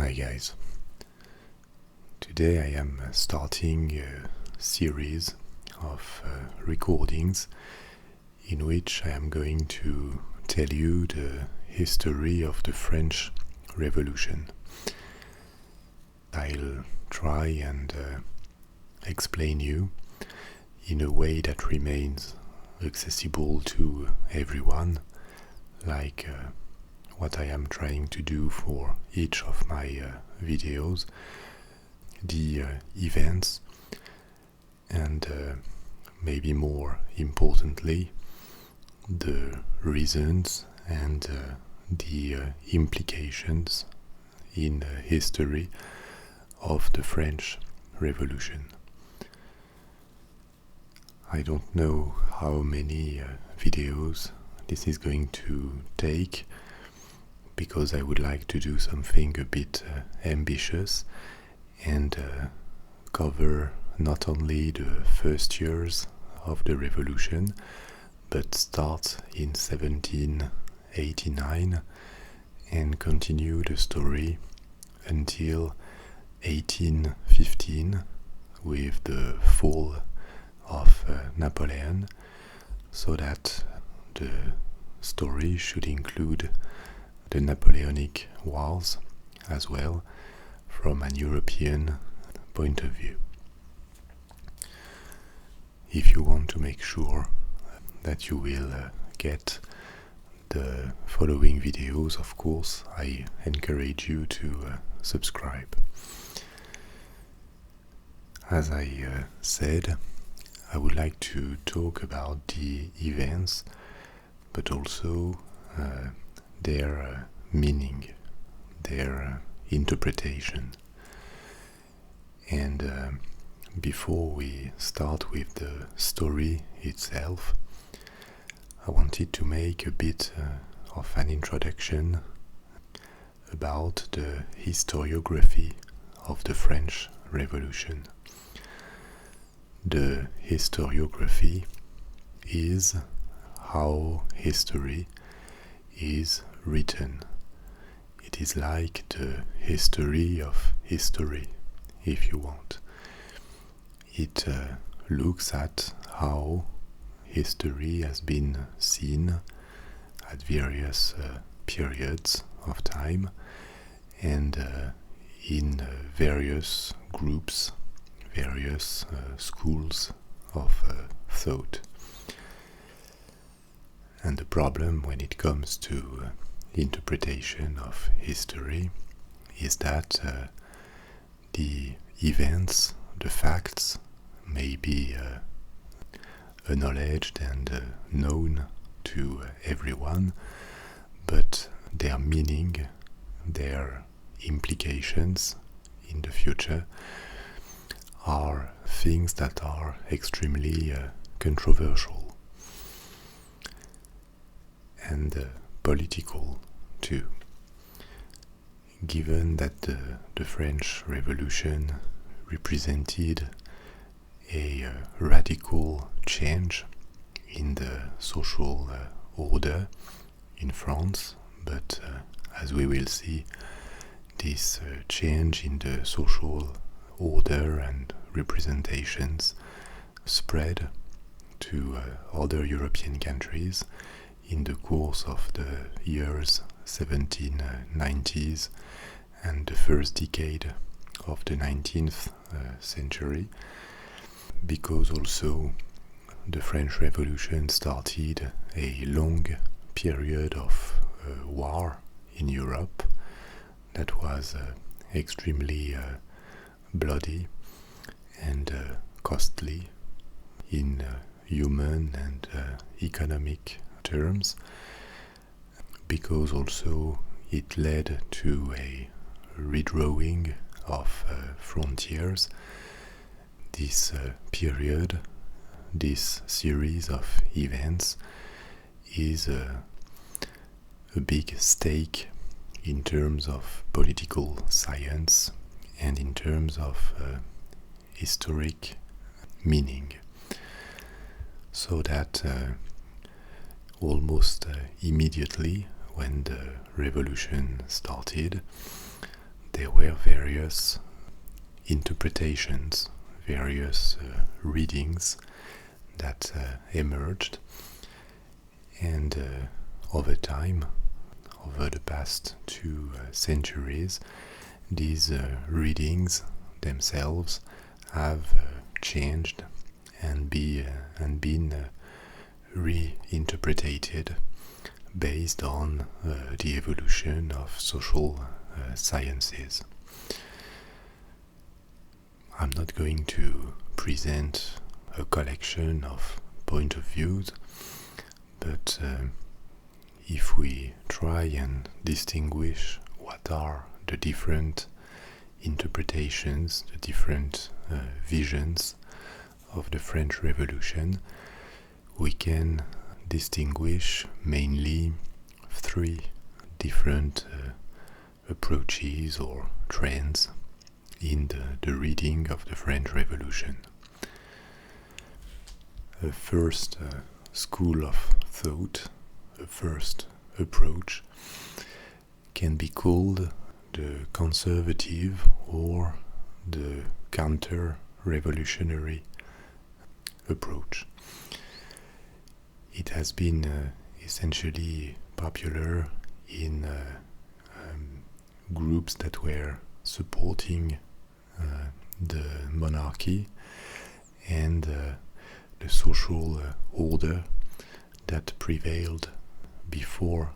Hi guys. Today I am starting a series of recordings in which I am going to tell you the history of the French Revolution. I'll try and explain you in a way that remains accessible to everyone, like what I am trying to do for each of my videos, the events, and maybe more importantly, the reasons and the implications in history of the French Revolution. I don't know how many videos this is going to take, because I would like to do something a bit ambitious and cover not only the first years of the revolution, but start in 1789 and continue the story until 1815 with the fall of Napoleon, so that the story should include the Napoleonic Wars as well from an European point of view. If you want to make sure that you will get the following videos, of course, I encourage you to subscribe. As I said, I would like to talk about the events, but also their meaning, their interpretation. And before we start with the story itself, I wanted to make a bit of an introduction about the historiography of the French Revolution. The historiography is how history is written. It is like the history of history, if you want. It looks at how history has been seen at various periods of time and in various groups, various schools of thought. And the problem when it comes to interpretation of history is that the events, the facts, may be acknowledged and known to everyone, but their meaning, their implications in the future are things that are extremely controversial and political too. Given that the French Revolution represented a radical change in the social order in France, but as we will see, this change in the social order and representations spread to other European countries in the course of the years 1790s and the first decade of the 19th century, because also the French Revolution started a long period of war in Europe that was extremely bloody and costly in human and economic terms, because also it led to a redrawing of frontiers. This period, this series of events is a big stake in terms of political science and in terms of historic meaning. So that almost immediately when the revolution started, there were various interpretations, various readings that emerged, and over time, over the past 2 centuries, these readings themselves have changed and been reinterpreted based on the evolution of social sciences. I'm not going to present a collection of point of views, but if we try and distinguish what are the different interpretations, the different visions of the French Revolution, we can distinguish mainly 3 different approaches or trends in the reading of the French Revolution. The first school of thought, the first approach, can be called the conservative or the counter-revolutionary approach. It has been essentially popular in groups that were supporting the monarchy and the social order that prevailed before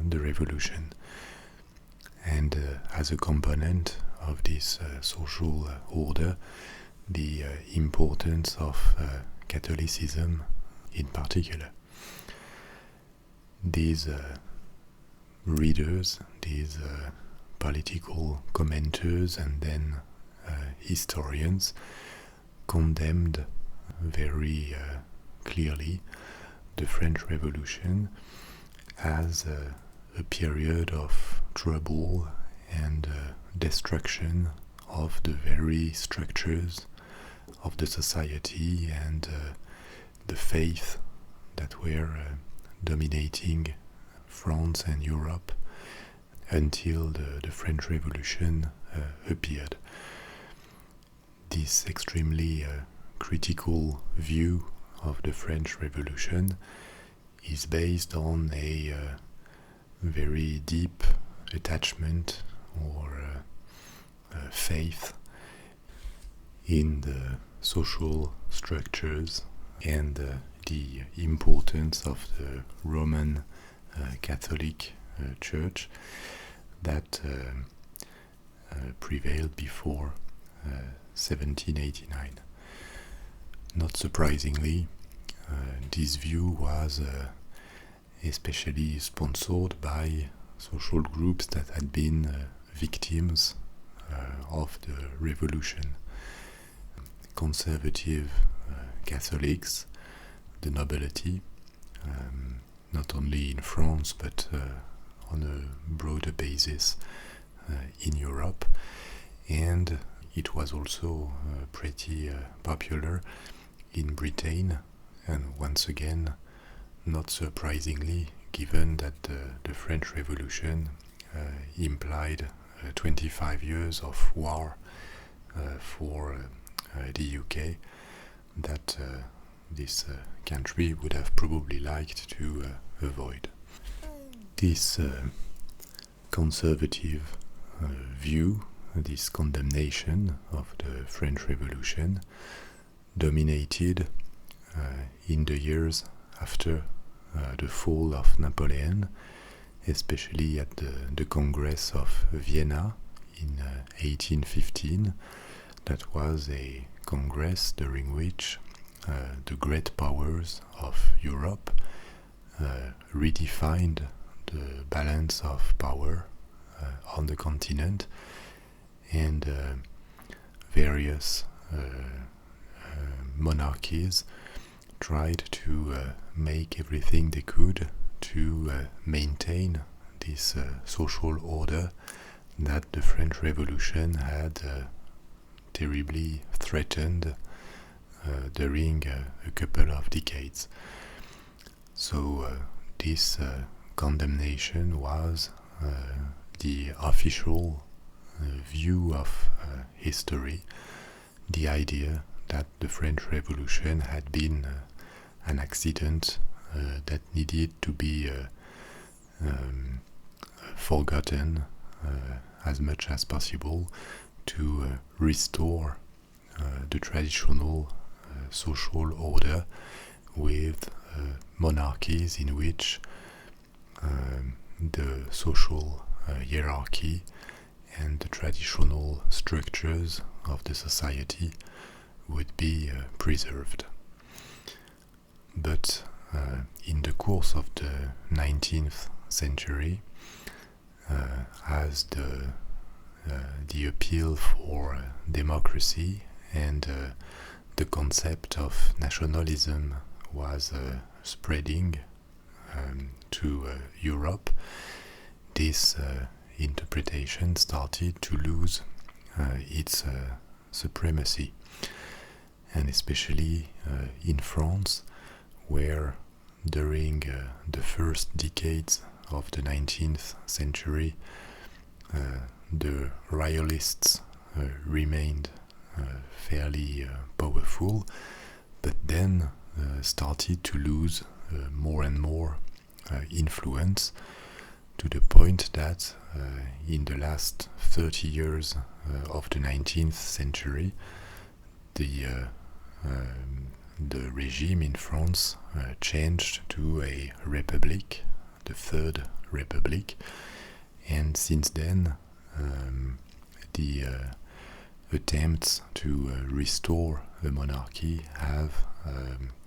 the revolution. And as a component of this social order, the importance of Catholicism in particular. These readers, these political commenters and then historians condemned very clearly the French Revolution as a period of trouble and destruction of the very structures of the society and the faith that were dominating France and Europe until the French Revolution appeared. This extremely critical view of the French Revolution is based on a very deep attachment or faith in the social structures and the importance of the Roman Catholic Church that prevailed before 1789. Not surprisingly, this view was especially sponsored by social groups that had been victims of the revolution. Conservative Catholics, the nobility, not only in France but on a broader basis in Europe, and it was also pretty popular in Britain, and once again, not surprisingly, given that the French Revolution implied 25 years of war for the UK, that this country would have probably liked to avoid. This conservative view, this condemnation of the French Revolution, dominated in the years after the fall of Napoleon, especially at the Congress of Vienna in 1815. That was a congress during which the great powers of Europe redefined the balance of power on the continent, and various monarchies tried to make everything they could to maintain this social order that the French Revolution had terribly threatened during a couple of decades. So this condemnation was the official view of history the idea that the French Revolution had been an accident that needed to be forgotten as much as possible to restore the traditional social order with monarchies in which the social hierarchy and the traditional structures of the society would be preserved. But in the course of the 19th century, as the appeal for democracy and the concept of nationalism was spreading to Europe, this interpretation started to lose its supremacy, and especially in France, where during the first decades of the 19th century the royalists remained fairly powerful, but then started to lose more and more influence, to the point that in the last 30 years of the 19th century, the regime in France changed to a republic, the Third Republic, and since then the attempts to restore the monarchy have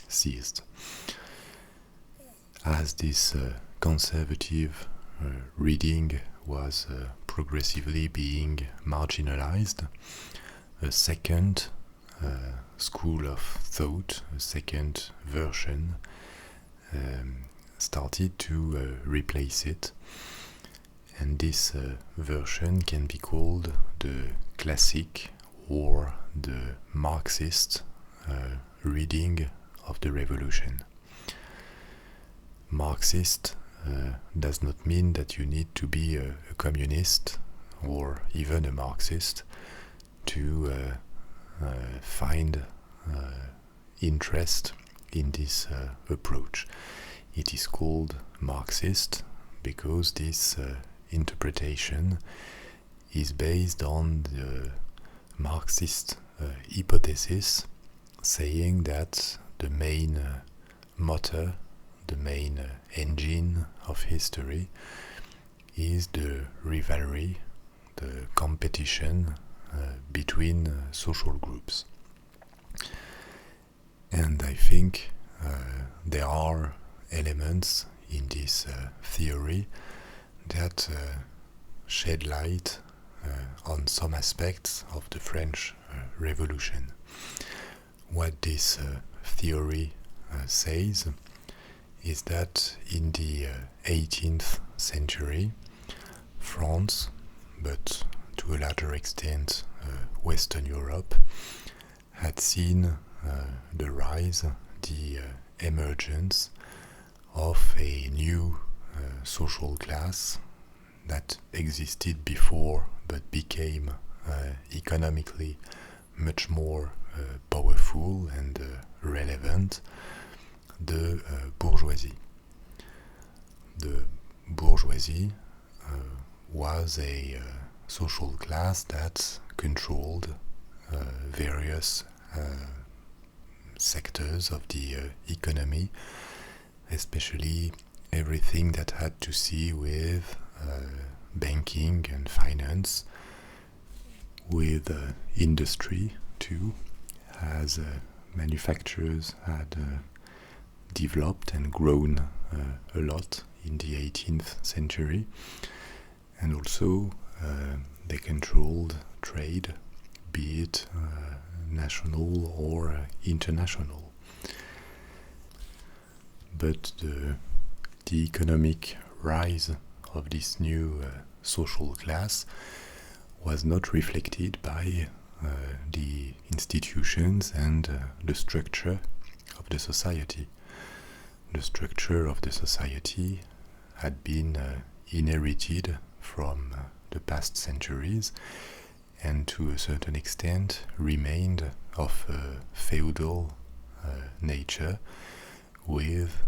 ceased. As this conservative reading was progressively being marginalized, a second school of thought, a second version, started to replace it, and this version can be called the classic or the Marxist reading of the revolution. Marxist does not mean that you need to be a communist or even a Marxist to find interest in this approach. It is called Marxist because this interpretation is based on the Marxist hypothesis, saying that the main motor, the main engine of history is the rivalry, the competition between social groups. And I think there are elements in this theory that shed light on some aspects of the French Revolution. What this theory says is that in the 18th century, France, but to a larger extent Western Europe, had seen the rise, the emergence of a new social class that existed before but became economically much more powerful and relevant, the bourgeoisie. The bourgeoisie was a social class that controlled various sectors of the economy, especially everything that had to see with banking and finance, with industry too, as manufacturers had developed and grown a lot in the 18th century, and also they controlled trade, be it national or international. But the economic rise of this new social class was not reflected by the institutions and the structure of the society. The structure of the society had been inherited from the past centuries, and to a certain extent remained of a feudal nature, with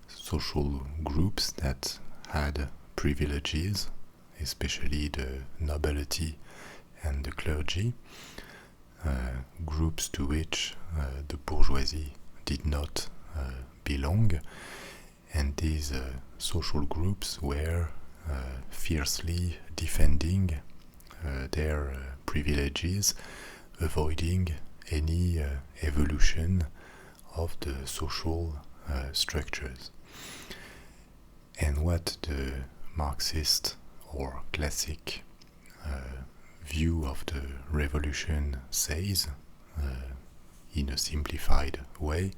social groups that had privileges, especially the nobility and the clergy, groups to which the bourgeoisie did not belong, and these social groups were fiercely defending their privileges, avoiding any evolution of the social structures. And what the Marxist or classic view of the revolution says, in a simplified way,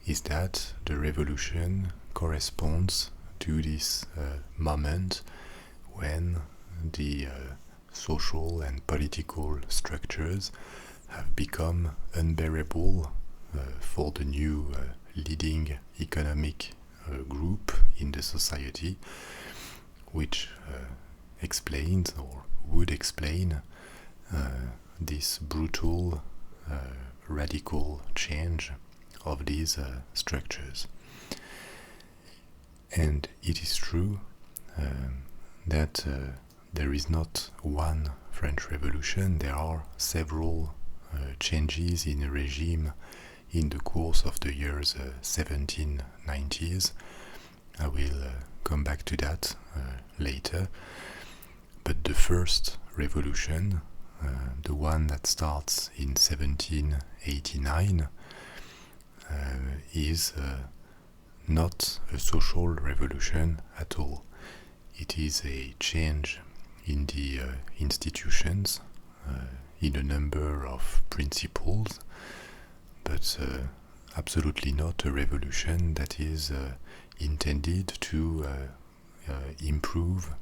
is that the revolution corresponds to this moment when the social and political structures have become unbearable for the new leading economic group in the society, which explains or would explain this brutal, radical change of these structures. And it is true that there is not one French Revolution, there are several changes in a regime in the course of the years 1790s. I will come back to that later. But the first revolution, the one that starts in 1789, is not a social revolution at all. It is a change in the institutions, in a number of principles, but absolutely not a revolution that is intended to improve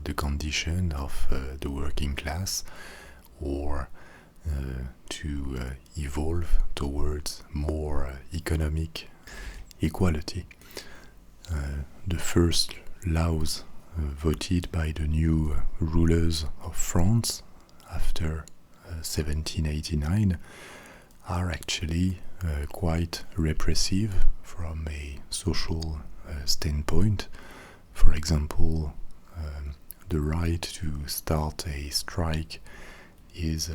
the condition of the working class, or to evolve towards more economic equality. The first laws voted by the new rulers of France after 1789 are actually quite repressive from a social standpoint. For example, the right to start a strike is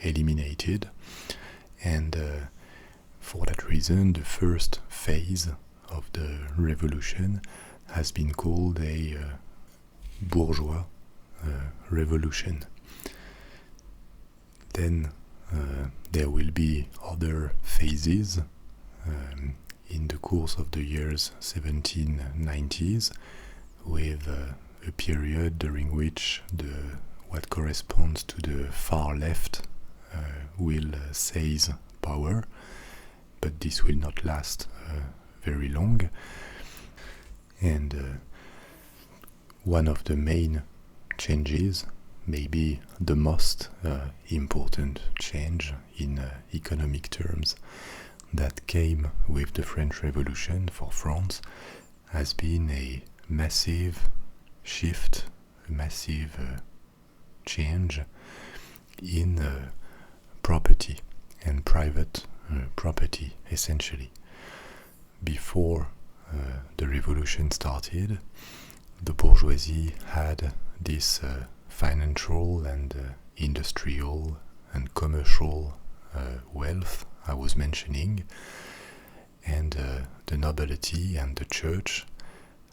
eliminated, and for that reason the first phase of the revolution has been called a bourgeois revolution. Then there will be other phases in the course of the years 1790s, with a period during which what corresponds to the far left will seize power, but this will not last very long. And one of the main changes, maybe the most important change in economic terms, that came with the French Revolution for France, has been a massive shift, a massive change in property and private property, essentially. Before the revolution started, the bourgeoisie had this financial and industrial and commercial wealth I was mentioning, and the nobility and the church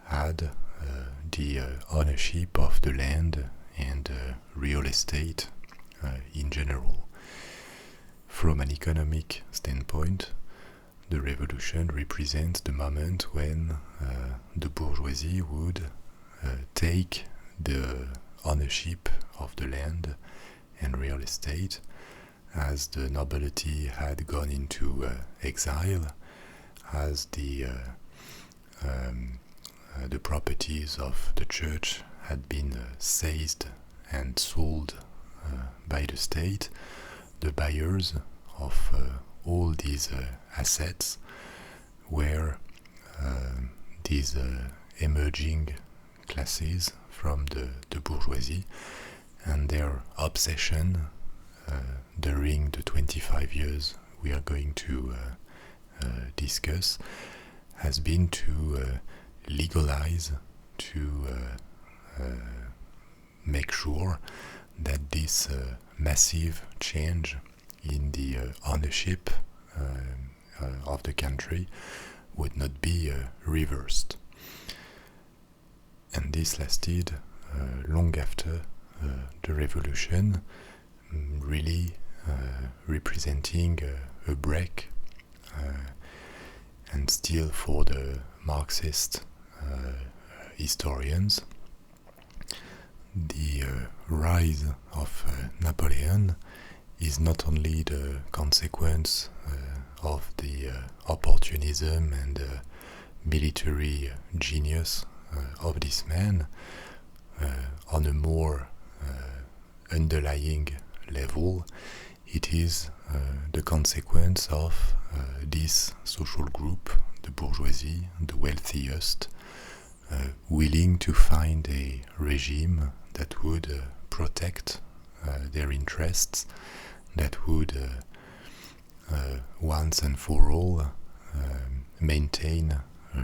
had the ownership of the land and real estate in general. From an economic standpoint, the revolution represents the moment when the bourgeoisie would take the ownership of the land and real estate, as the nobility had gone into exile, as the properties of the church had been seized and sold by the state. The buyers of all these assets were these emerging classes from the bourgeoisie, and their obsession during the 25 years we are going to discuss has been to legalize, to make sure that this massive change in the ownership of the country would not be reversed. And this lasted long after the revolution, really representing a break, and still for the Marxist historians, the rise of Napoleon is not only the consequence of the opportunism and military genius of this man. On a more underlying level, it is the consequence of this social group, the bourgeoisie, the wealthiest, willing to find a regime that would protect their interests, that would once and for all maintain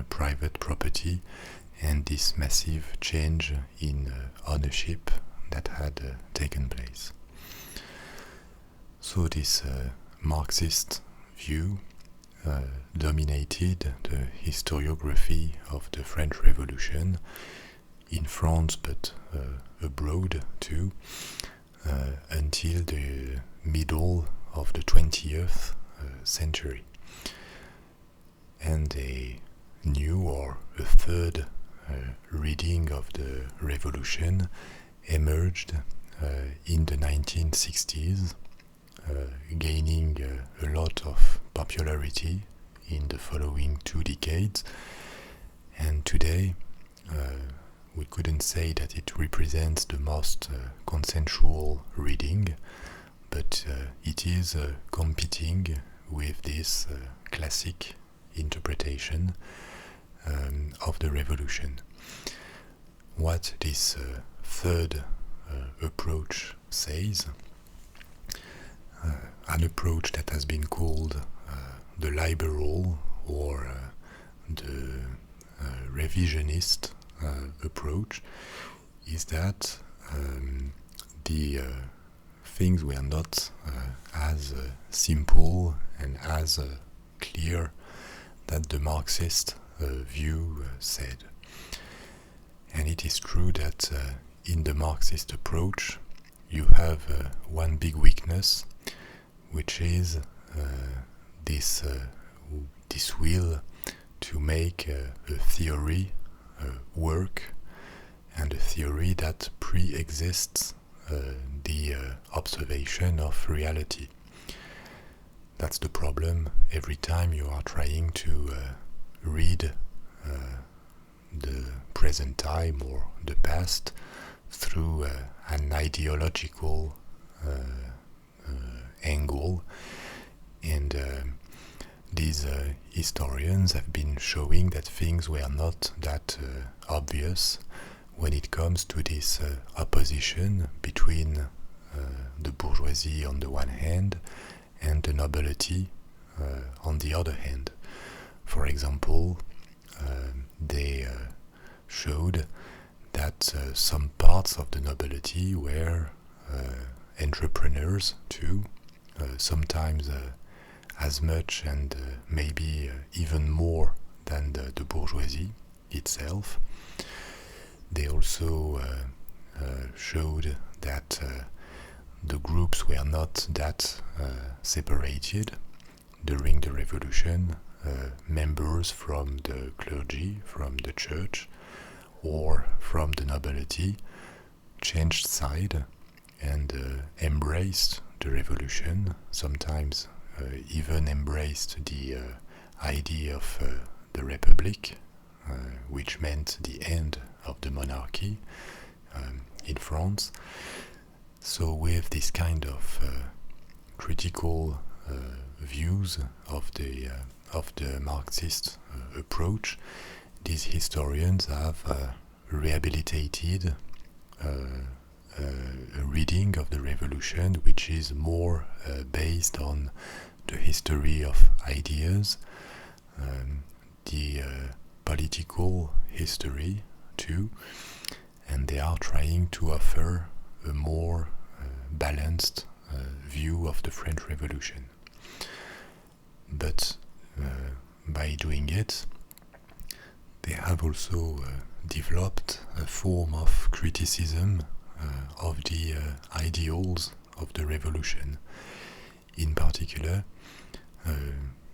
private property and this massive change in ownership that had taken place. So this Marxist view dominated the historiography of the French Revolution in France, but abroad too, until the middle of the 20th century. And a new or a third reading of the revolution emerged in the 1960s, gaining a lot of popularity in the following 2 decades. And today we couldn't say that it represents the most consensual reading, but it is competing with this classic interpretation of the revolution. What this third approach says, an approach that has been called the liberal or the revisionist approach, is that the things were not as simple and as clear that the Marxist view said. And it is true that in the Marxist approach you have one big weakness, which is this will to make a theory work, and a theory that pre-exists the observation of reality. That's the problem every time you are trying to read the present time or the past through an ideological angle. And these historians have been showing that things were not that obvious when it comes to this opposition between the bourgeoisie on the one hand and the nobility on the other hand. For example, they showed that some parts of the nobility were entrepreneurs too, sometimes as much and maybe even more than the bourgeoisie itself. They also showed that the groups were not that separated during the revolution. Members from the clergy, from the church, or from the nobility changed side and embraced the revolution, sometimes even embraced the idea of the Republic, which meant the end of the monarchy in France. So with this kind of critical views of the Marxist approach, these historians have rehabilitated a reading of the revolution which is more based on the history of ideas, the political history too, and they are trying to offer a more balanced view of the French Revolution. But by doing it, they have also developed a form of criticism of the ideals of the revolution. In particular,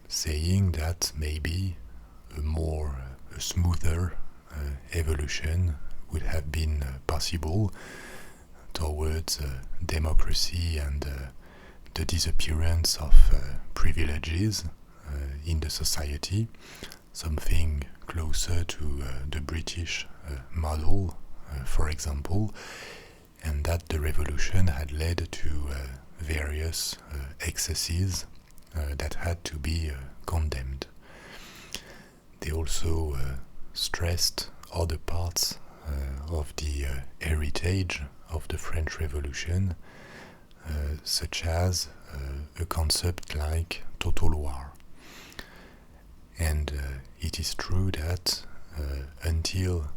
saying that maybe a smoother evolution would have been possible towards democracy and the disappearance of privileges in the society, something closer to the British model, for example, and that the revolution had led to various excesses that had to be condemned. They also stressed other parts of the heritage of the French Revolution, such as a concept like total war. And it is true that until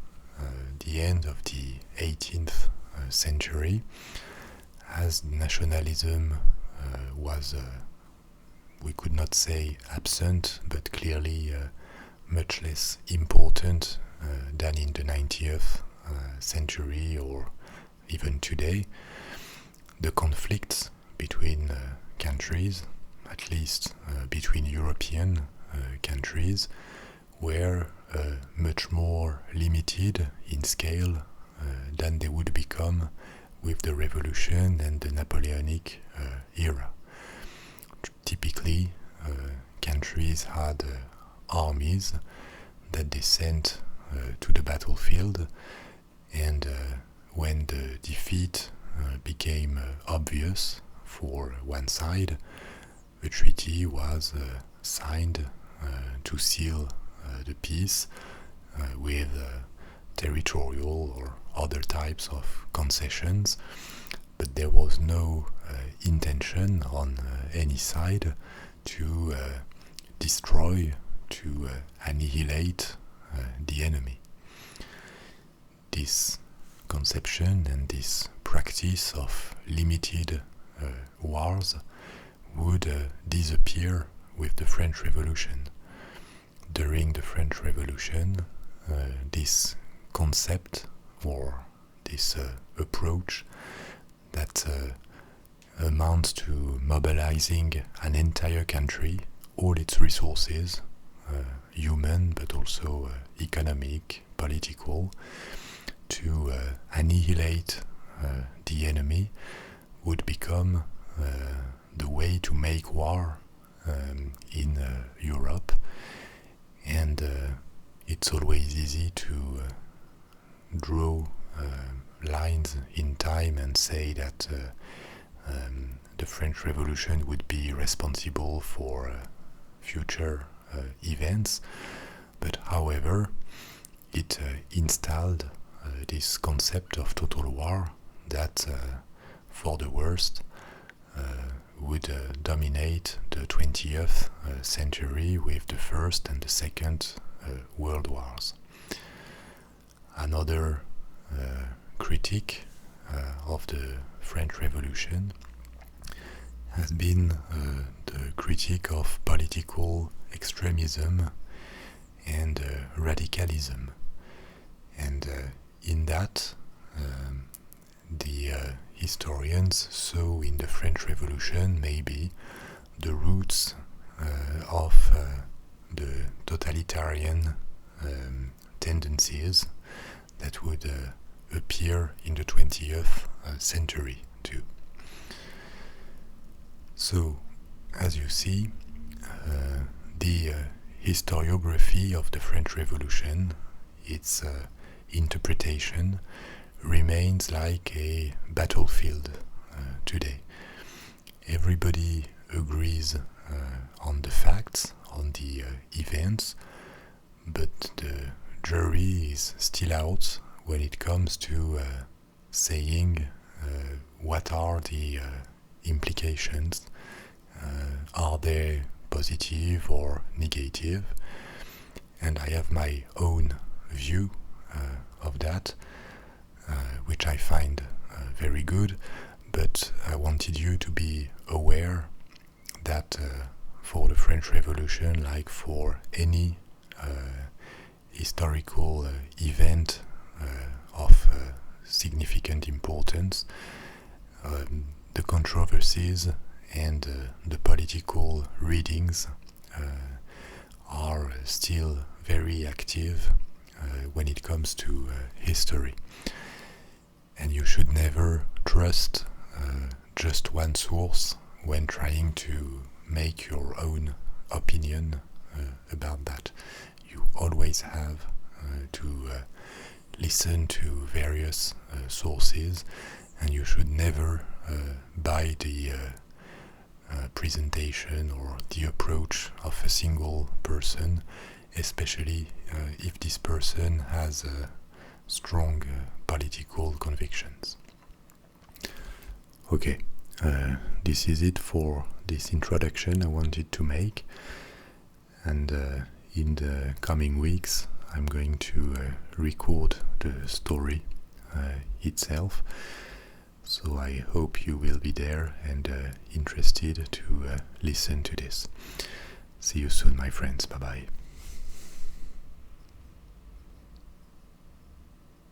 the end of the 18th century, as nationalism was, we could not say absent, but clearly much less important than in the 19th century or even today, the conflicts between countries, at least between European countries, were much more limited in scale than they would become with the Revolution and the Napoleonic era. Typically, countries had armies that they sent to the battlefield, and when the defeat became obvious for one side, a treaty was signed to seal the peace with territorial or other types of concessions, but there was no intention on any side to destroy, to annihilate the enemy. This conception and this practice of limited wars would disappear with the French Revolution. During the French Revolution, this concept or this approach that amounts to mobilizing an entire country, all its resources, human but also economic, political, to annihilate the enemy, would become the way to make war in Europe. And it's always easy to draw lines in time and say that the French Revolution would be responsible for future events, but however, it installed this concept of total war that, for the worst, would dominate the 20th century with the First and the Second World Wars. Another critique of the French Revolution has been the critique of political extremism and radicalism. And in that, the historians saw in the French Revolution maybe the roots of the totalitarian tendencies that would appear in the 20th century too. So, as you see, the historiography of the French Revolution, its interpretation, remains like a battlefield today. Everybody agrees on the facts, on the events, but the jury is still out when it comes to saying what are the implications, are they positive or negative, and I have my own view of that, which I find very good, but I wanted you to be aware that for the French Revolution, like for any historical event of significant importance, the controversies and the political readings are still very active when it comes to history. And you should never trust just one source when trying to make your own opinion about that. You always have to listen to various sources, and you should never buy the presentation or the approach of a single person, especially if this person has strong political convictions. Okay, this is it for this introduction I wanted to make, and in the coming weeks I'm going to record the story itself, so I hope you will be there and interested to listen to this. See you soon, my friends. Bye bye.